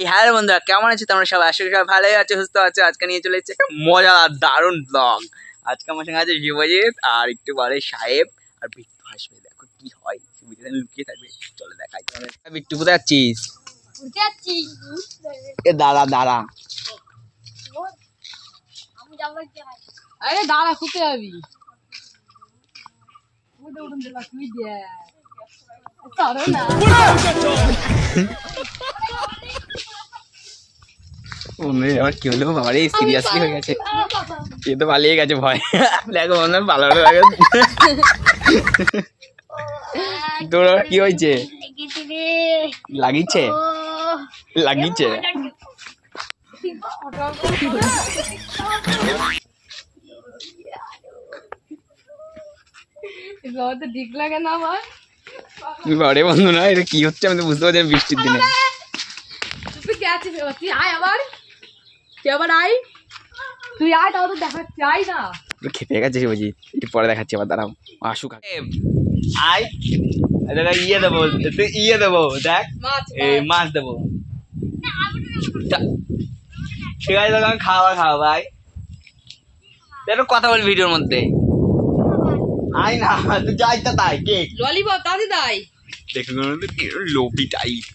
Hello বন্ধুরা, কেমন আছো তোমরা সবাই? আশা করি সবাই ভালোই আছো, সুস্থ আছো। আজকে নিয়ে চলে এসেছে একটা মজাদার দারুণ ব্লগ। আজকে আমার সঙ্গে আছে শিবজিৎ আর একটু পরে সাহেব আর বিট্টু আসবে। দেখো কি হয়, শিবজিৎ লুকিয়ে থাকবে। চলো দেখাই তোমাদের। বিট্টু কোথায় যাচ্ছিস? এ দাঁড়া দাঁড়া, আরে দাঁড়া, খুঁজতে যাবি? আমার কি হলো বাবা রে, সিরিয়াসলি হয়ে গেছে। এ তো পালিয়ে গেছে ভয়। দেখো বন্ধু পালানো লাগে। তোর কি হয়েছে? লাগিয়েছে লাগিয়েছে। ঠিক লাগে না আমার বারে বন্ধু না, এটা কি হচ্ছে আমি তো বুঝতে পারছি বৃষ্টির দিনে। তুই আয় আবার, তুই আবার আয়, তুই আয়, তাও তো দেখাচ্ছি। আয় না, খেপে গেছে বুঝি, পরে দেখাচ্ছি আবার, দাঁড়াও আসুক। আয় দাদা, ইয়ে দেবো, তুই ইয়ে দেবো, দেখ এই মাছ দেবো। ঠিক আছে দাদা, আমি খাওয়া ভাই, একটু কথা বল ভিডিওর মধ্যে। আয় না, তুই যাই তা তাই কেক ললিপপ তাতে তাই দেখুন লোভি টাইপ।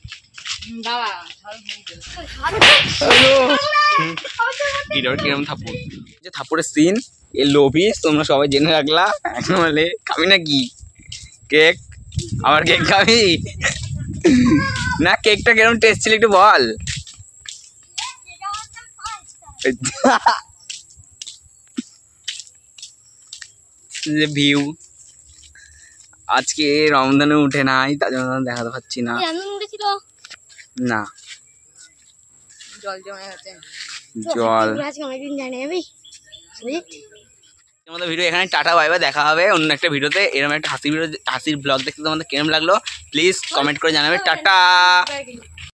কিরম থাপুর, যে থাপুরের সিন এ লোভি তোমরা সবাই জেনে রাখলা। এখন বলে খাবি নাকি কেক? আবার কেক খাবি না? কেকটা কিরম টেস্ট ছিল একটু বল। ভিউ আজকে রমজানে উঠে নাই, তার জন্য দেখাতে পাচ্ছি না। না জল জমে গেছে, জল। আমাদের ভিডিও এখানে টাটা, বাই বাই, দেখা হবে অন্য একটা ভিডিওতে। এরকম একটা হাসির ব্লগ দেখতে তোমাদের কেমন লাগলো প্লিজ কমেন্ট করে জানাবে। টাটা।